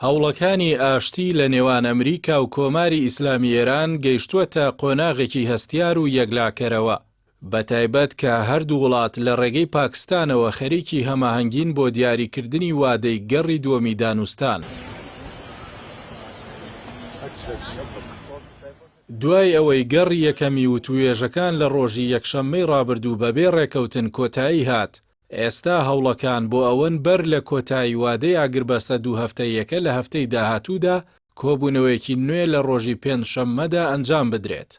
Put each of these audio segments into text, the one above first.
هەوڵەکانی ئاشتی لە نێوان ئەمریکا و کۆماری ئیسلامی ئێران گەیشتووەتە قۆناغێکی هەستیار و یەکلاکەرەوە، بەتایبەت کە هەردوو وڵات لە ڕێگەی پاکستانەوە خەریکی هەماهەنگین بۆ دیاریکردنی وادەی گەڕی دووەمی دانوستان. دوای ئەوەی گەڕی یەکەمی وتوێژەکان لە ڕۆژی یەکشەممەی ڕابردوو بەبێ ڕێکەوتن کۆتایی هات، ئێستا هەوڵەکان بۆ ئەوەن بەر لە کۆتایی وادەی ئاگربەستە دوو هەفتەیەکە لە هەفتەی داهاتوودا کۆبوونەوەیەکی نوێ لە ڕۆژی پێنجشەممەدا ئەنجام بدرێت.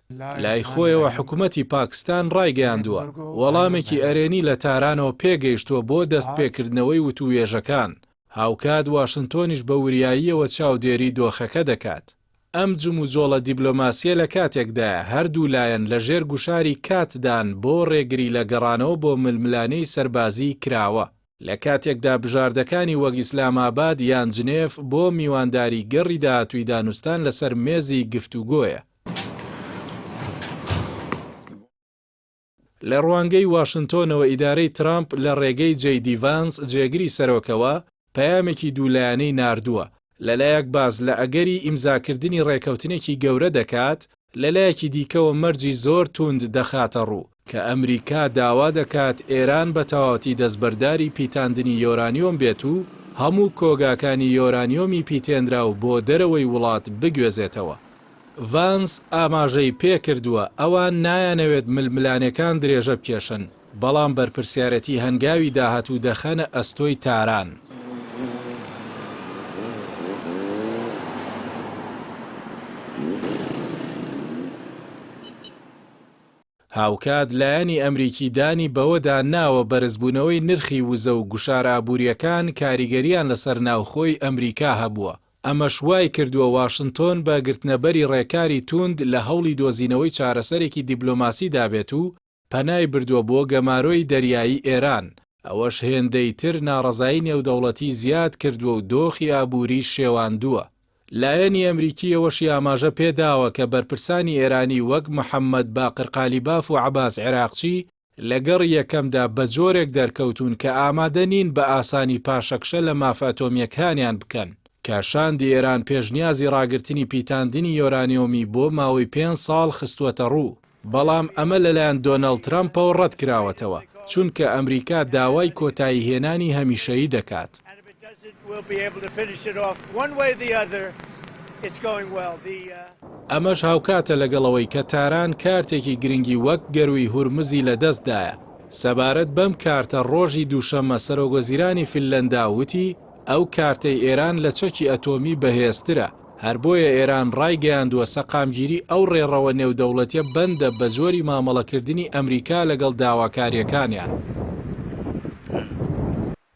لای خۆیەوە حکوومەتی پاکستان ڕایگەیاندووە وەڵامێکی ئەرێنی لە تارانەوە پێگەیشتووە بۆ دەستپێکردنەوەی وتوێژەکان. هاوکات واشنتۆنیش بە وریاییەوە چاودێری دۆخەکە دەکات. ئەم جموجۆڵە دیبلۆماسیە لە کاتێکدایە هەردوو لایەن لە ژێر گوشاری کاتدان بۆ ڕێگری لە گەڕانەوە بۆ ململانەی سەربازی کراوە، لە کاتێکدا بژاردەکانی وەک ئیسلاماباد یان جنێف بۆ میوانداری گەڕی داهاتووی دانوستان لەسەر مێزی گفتوگۆیە. لە ڕوانگەی واشنتۆنەوە ئیدارەی ترامپ لە ڕێگەی جەیدی ڤانس جێگری سەرۆکەوە پەیامێکی دوولایەنەی ناردووە، لەلایەک باز لە ئەگەری ئیمزاکردنی ڕێکەوتنێکی گەورە دەکات، لەلایەکی دیکەوە مەرجی زۆر توند دەخاتە ڕوو کە ئەمریکا داوا دەکات ئێران بە تەواوەتی دەستبەرداری پیتاندنی یۆرانیۆم بێت و هەموو کۆگاکانی یۆرانیۆمی پیتێنرا و بۆ دەرەوەی وڵات بگوێزێتەوە. ڤانس ئاماژەی پێکردووە ئەوان نایانەوێت ململانەکان درێژە بکێشن، بەڵام بەرپرسیارەتی هەنگاوی داهاتوو دەخەنە ئەستۆی تاران. هاوکات لایەنی ئەمریکی دانی بەوەدا ناوە بەرزبوونەوەی نرخی وزە و گوشارە ئابوووریەکان کاریگەریان لەسەر ناوخۆی ئەمریکا هەبووە. ئەمەش وای کردووە واشنتۆن بە گرتنەبەری ڕێکاری توند لە هەوڵی دۆزینەوەی چارەسەرێکی دیبلۆماسی دابێت و پەنای بردووە بۆ گەمارۆی دەریایی ئێران. ئەوەش هێندەی تر ناڕەزایی نێودەوڵەتی زیاد کردووە و دۆخی ئابووری شێواندووە. لایەنی ئەمریکیەوەشی ئاماژە پێداوە کە بەرپرسانی ئێرانی وەک محەممەد باقر قالیباف و عەباس عێراقچی لەگەڕ یەکەمدا بە جۆرێک دەرکەوتون کە ئامادە نین بە ئاسانی پاشەکشە لە مافە ئەتۆمیەکانیان بکەن، کاشاندی ئێران پێشنیازی ڕاگررتنی پیتاندنی یۆرانیۆمی بۆ ماوەی 5 ساڵ خستووەتە ڕوو، بەڵام ئەمە لەلایەن دۆناڵد ترامپەوە ڕەت کراوەتەوە چونکە ئەمریکا داوای کۆتایی هێنانی هەمیشەیی دەکات. ئەمەش هاوکاتە لەگەڵەوەی کە تاران کارتێکی گرنگی وەک گەروی هورمزی لە دەستدایە. سەبارەت بەم کارتە ڕۆژی دووشەممە سەرۆکوەزیرانی فینلەندا وتی ئەو کارتەی ئێران لە چەکی ئەتۆمی بەهێزترە، هەر بۆیە ئێران ڕایگەیاندووە سەقامگیری ئەو ڕێڕەوە نێودەوڵەتیە بەندە بە جۆری مامەڵەکردنی ئەمریکا لەگەڵ داواکاریەکانیان.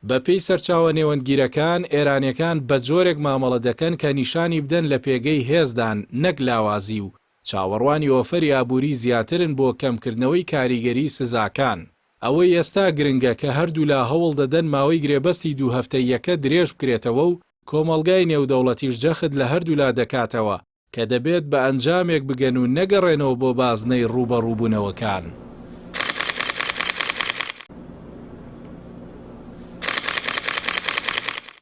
بەپێی سەرچاوە نێوەندگیرەکان ئێرانیەکان بە جۆرێک مامەڵە دەکەن کە نیشانی بدەن لە پێگەی هێزدان نەک لاوازی و چاوەڕوانی ئۆفەری ئابووری زیاترن بۆ کەمکردنەوەی کاریگەری سزاکان. ئەوەی ئێستا گرنگە کە هەردوو لا هەوڵ دەدەن ماوەی گرێبەستی دوو هەفتەیەکە درێژ بکرێتەوە و کۆمەڵگای نێودەوڵەتیش جەخت لە هەردوو لا دەکاتەوە کە دەبێت بە ئەنجامێک بگەن و نەگەڕێنەوە بۆ بازنەی ڕوبەڕووبوونەوەکان.